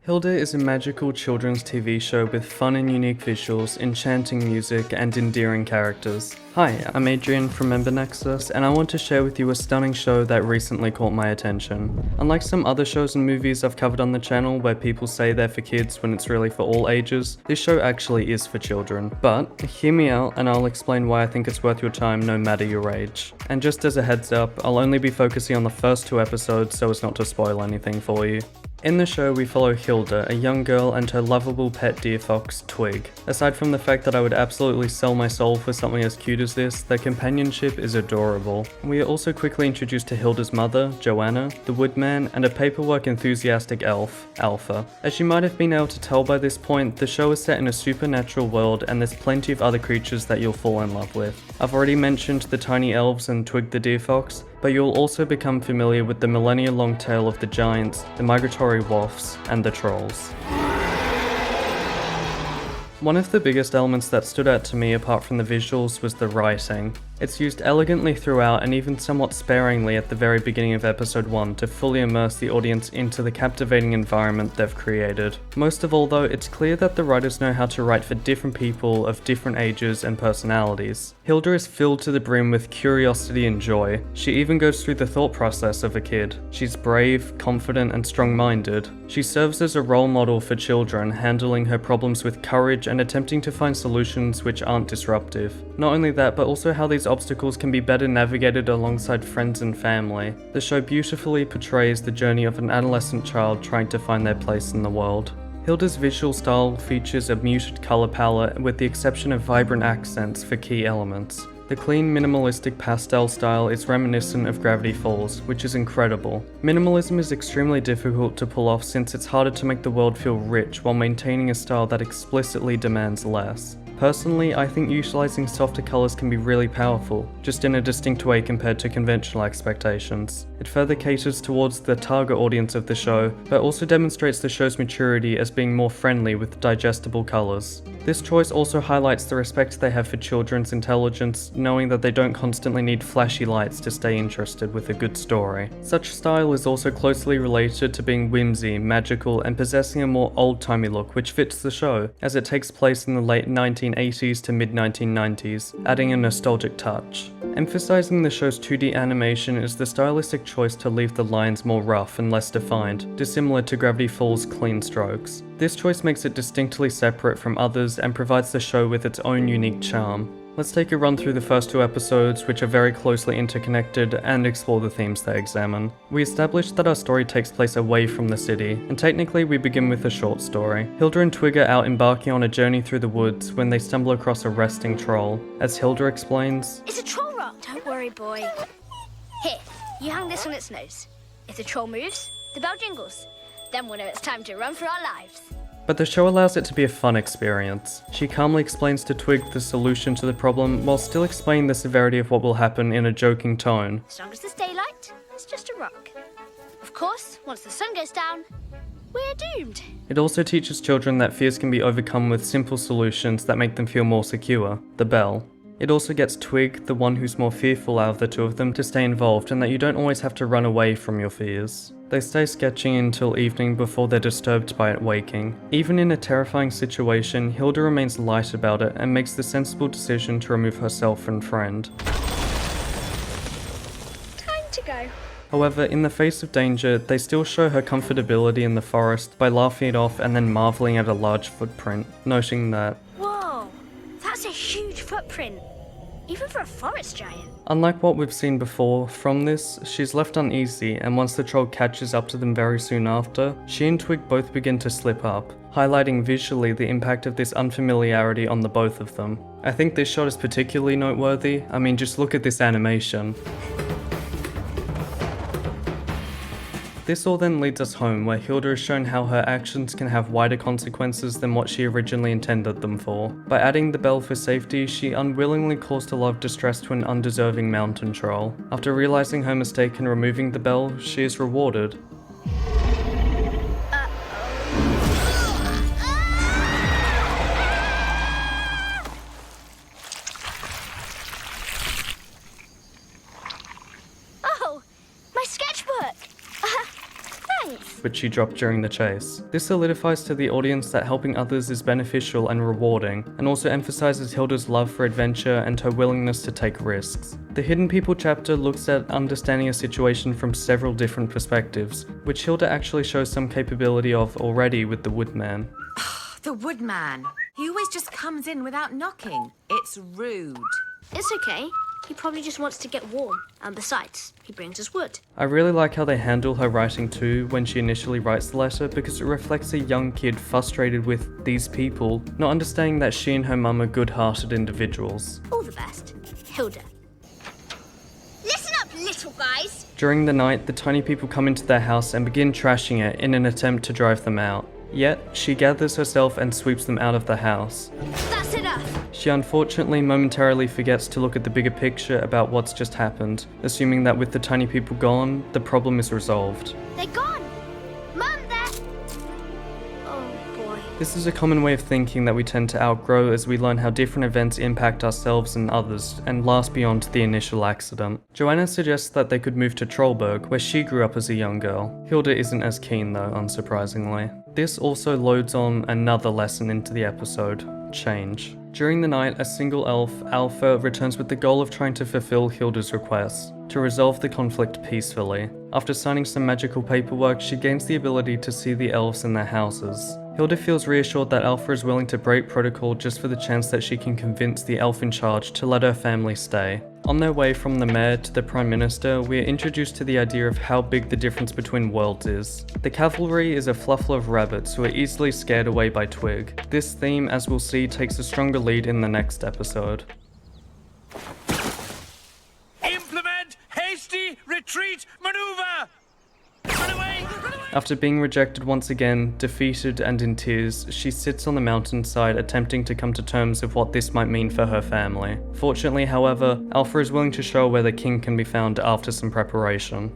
Hilda is a magical children's TV show with fun and unique visuals, enchanting music, and endearing characters. Hi, I'm Adrian from EmberNexus, and I want to share with you a stunning show that recently caught my attention. Unlike some other shows and movies I've covered on the channel where people say they're for kids when it's really for all ages, this show actually is for children. But, hear me out and I'll explain why I think it's worth your time no matter your age. And just as a heads up, I'll only be focusing on the first 2 episodes so as not to spoil anything for you. In the show, we follow Hilda, a young girl, and her lovable pet deer fox, Twig. Aside from the fact that I would absolutely sell my soul for something as cute as this, their companionship is adorable. We are also quickly introduced to Hilda's mother, Joanna, the woodman, and a paperwork enthusiastic elf, Alfur. As you might have been able to tell by this point, the show is set in a supernatural world and there's plenty of other creatures that you'll fall in love with. I've already mentioned the tiny elves and Twig the deer fox, but you'll also become familiar with the millennia-long tale of the giants, the migratory wafts, and the trolls. One of the biggest elements that stood out to me apart from the visuals was the writing. It's used elegantly throughout and even somewhat sparingly at the very beginning of episode 1 to fully immerse the audience into the captivating environment they've created. Most of all though, it's clear that the writers know how to write for different people of different ages and personalities. Hilda is filled to the brim with curiosity and joy. She even goes through the thought process of a kid. She's brave, confident, and strong-minded. She serves as a role model for children, handling her problems with courage and attempting to find solutions which aren't disruptive. Not only that, but also how these obstacles can be better navigated alongside friends and family. The show beautifully portrays the journey of an adolescent child trying to find their place in the world. Hilda's visual style features a muted color palette with the exception of vibrant accents for key elements. The clean, minimalistic pastel style is reminiscent of Gravity Falls, which is incredible. Minimalism is extremely difficult to pull off since it's harder to make the world feel rich while maintaining a style that explicitly demands less. Personally, I think utilizing softer colors can be really powerful, just in a distinct way compared to conventional expectations. It further caters towards the target audience of the show, but also demonstrates the show's maturity as being more friendly with digestible colors. This choice also highlights the respect they have for children's intelligence, knowing that they don't constantly need flashy lights to stay interested with a good story. Such style is also closely related to being whimsy, magical, and possessing a more old-timey look which fits the show, as it takes place in the late 1980s to mid-1990s, adding a nostalgic touch. Emphasizing the show's 2D animation is the stylistic choice to leave the lines more rough and less defined, dissimilar to Gravity Falls' clean strokes. This choice makes it distinctly separate from others and provides the show with its own unique charm. Let's take a run through the first 2 episodes, which are very closely interconnected, and explore the themes they examine. We established that our story takes place away from the city, and technically we begin with a short story. Hilda and Twig are out embarking on a journey through the woods when they stumble across a resting troll. As Hilda explains, "It's a troll rock." "Don't worry, boy. Here, you hang this on its nose. If the troll moves, the bell jingles. Then we'll know it's time to run for our lives." but the show allows it to be a fun experience. She calmly explains to Twig the solution to the problem while still explaining the severity of what will happen in a joking tone. As long as there's daylight, it's just a rock. Of course, once the sun goes down, we're doomed. It also teaches children that fears can be overcome with simple solutions that make them feel more secure. The bell. It also gets Twig, the one who's more fearful out of the 2 of them, to stay involved and that you don't always have to run away from your fears. They stay sketching until evening before they're disturbed by it waking. Even in a terrifying situation, Hilda remains light about it and makes the sensible decision to remove herself and friend. Time to go. However, in the face of danger, they still show her comfortability in the forest by laughing it off and then marveling at a large footprint, noting that, Whoa, that's a huge footprint, even for a forest giant. unlike what we've seen before, from this, she's left uneasy, and once the troll catches up to them very soon after, she and Twig both begin to slip up, highlighting visually the impact of this unfamiliarity on the both of them. I think this shot is particularly noteworthy. I mean, just look at this animation. This all then leads us home, where Hilda is shown how her actions can have wider consequences than what she originally intended them for. By adding the bell for safety, she unwillingly caused a lot of distress to an undeserving mountain troll. After realizing her mistake and removing the bell, she is rewarded. Oh, my sketchbook. Thanks. Which acid she dropped during the chase. This solidifies to the audience that helping others is beneficial and rewarding, and also emphasizes Hilda's love for adventure and her willingness to take risks. The Hidden People chapter looks at understanding a situation from several different perspectives, which Hilda actually shows some capability of already with the Woodman. The Woodman. He always just comes in without knocking. It's rude. It's okay. He probably just wants to get warm. And besides, he brings us wood. I really like how they handle her writing too when she initially writes the letter, because it reflects a young kid frustrated with these people, not understanding that she and her mum are good-hearted individuals. All the best. Hilda. Listen up, little guys! During the night, the tiny people come into their house and begin trashing it in an attempt to drive them out. Yet, she gathers herself and sweeps them out of the house. That's enough! She unfortunately momentarily forgets to look at the bigger picture about what's just happened, assuming that with the tiny people gone, the problem is resolved. They're gone! Mum, there! Oh boy. This is a common way of thinking that we tend to outgrow as we learn how different events impact ourselves and others, and last beyond the initial accident. Joanna suggests that they could move to Trollberg, where she grew up as a young girl. Hilda isn't as keen though, unsurprisingly. This also loads on another lesson into the episode: change. During the night, a single elf, Alfur, returns with the goal of trying to fulfill Hilda's request, to resolve the conflict peacefully. After signing some magical paperwork, she gains the ability to see the elves in their houses. Hilda feels reassured that Alfur is willing to break protocol just for the chance that she can convince the elf in charge to let her family stay. On their way from the mayor to the prime minister, we are introduced to the idea of how big the difference between worlds is. The cavalry is a fluffle of rabbits who are easily scared away by Twig. This theme, as we'll see, takes a stronger lead in the next episode. Implement hasty retreat maneuver! Run away! Run away! After being rejected once again, defeated and in tears, she sits on the mountainside attempting to come to terms with what this might mean for her family. Fortunately, however, Alfur is willing to show where the king can be found after some preparation.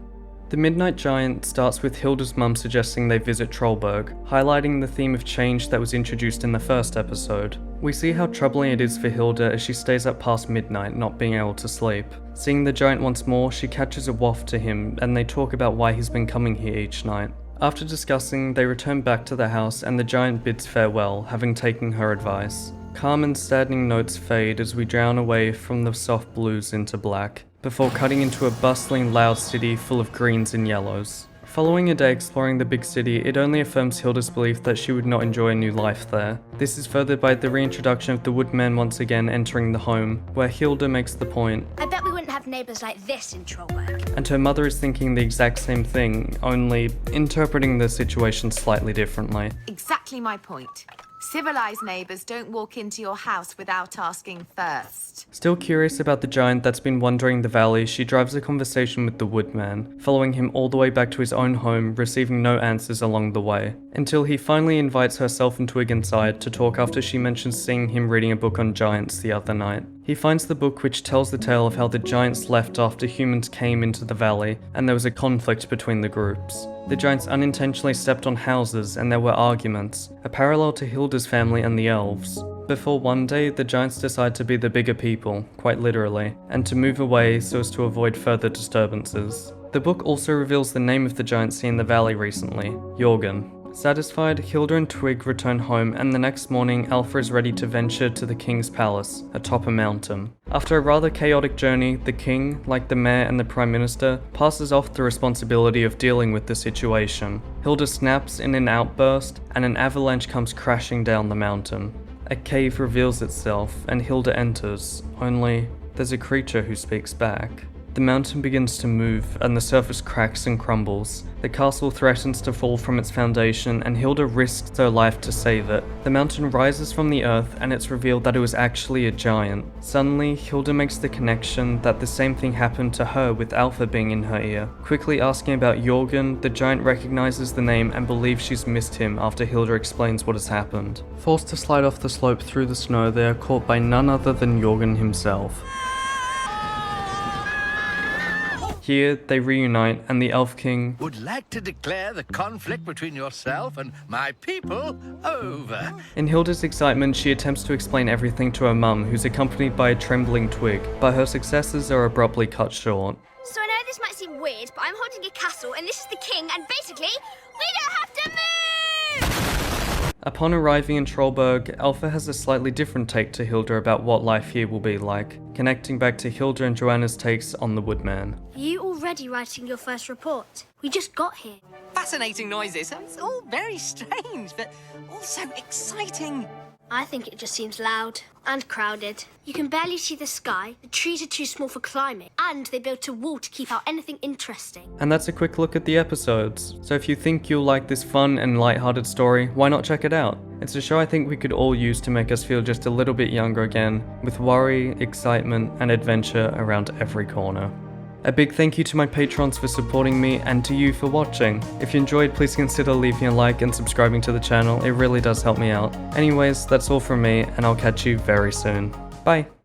The Midnight Giant starts with Hilda's mum suggesting they visit Trollberg, highlighting the theme of change that was introduced in the first episode. We see how troubling it is for Hilda as she stays up past midnight, not being able to sleep. Seeing the giant once more, she catches a waft to him, and they talk about why he's been coming here each night. After discussing, they return back to the house and the giant bids farewell, having taken her advice. Calm and saddening notes fade as we drown away from the soft blues into black, before cutting into a bustling, loud city full of greens and yellows. Following a day exploring the big city, it only affirms Hilda's belief that she would not enjoy a new life there. This is furthered by the reintroduction of the Woodman once again entering the home, where Hilda makes the point, I bet we wouldn't have neighbours like this in Trollberg. and her mother is thinking the exact same thing, only interpreting the situation slightly differently. Exactly my point. Civilized neighbours don't walk into your house without asking first. Still curious about the giant that's been wandering the valley, she drives a conversation with the Woodman, following him all the way back to his own home, receiving no answers along the way, until he finally invites herself and Twig inside to talk after she mentions seeing him reading a book on giants the other night. He finds the book which tells the tale of how the giants left after humans came into the valley, and there was a conflict between the groups. The giants unintentionally stepped on houses and there were arguments, a parallel to Hilda's family and the elves. Before one day, the giants decide to be the bigger people, quite literally, and to move away so as to avoid further disturbances. The book also reveals the name of the giant seen in the valley recently, Jorgen. Satisfied, Hilda and Twig return home, and the next morning Alfur is ready to venture to the king's palace, atop a mountain. After a rather chaotic journey, the king, like the mayor and the prime minister, passes off the responsibility of dealing with the situation. Hilda snaps in an outburst, and an avalanche comes crashing down the mountain. A cave reveals itself, and Hilda enters, only there's a creature who speaks back. The mountain begins to move, and the surface cracks and crumbles. The castle threatens to fall from its foundation, and Hilda risks her life to save it. The mountain rises from the earth, and it's revealed that it was actually a giant. Suddenly, Hilda makes the connection that the same thing happened to her with Alfur being in her ear. Quickly asking about Jorgen, the giant recognizes the name and believes she's missed him after Hilda explains what has happened. Forced to slide off the slope through the snow, they are caught by none other than Jorgen himself. Here, they reunite, and the Elf King Would like to declare the conflict between yourself and my people over. In Hilda's excitement, she attempts to explain everything to her mum, who's accompanied by a trembling Twig, but her successes are abruptly cut short. So I know this might seem weird, but I'm holding a castle and this is the king, and basically, we don't have to move! Upon arriving in Trollberg, Alfur has a slightly different take to Hilda about what life here will be like, connecting back to Hilda and Joanna's takes on the Woodman. Are you already writing your first report? We just got here. Fascinating noises. It's all very strange, but also exciting. I think it just seems loud and crowded. You can barely see the sky, the trees are too small for climbing, and they built a wall to keep out anything interesting. And that's a quick look at the episodes. So if you think you'll like this fun and light-hearted story, why not check it out? It's a show I think we could all use to make us feel just a little bit younger again, with worry, excitement, and adventure around every corner. A big thank you to my patrons for supporting me and to you for watching. If you enjoyed, please consider leaving a like and subscribing to the channel, it really does help me out. Anyways, that's all from me, and I'll catch you very soon. Bye!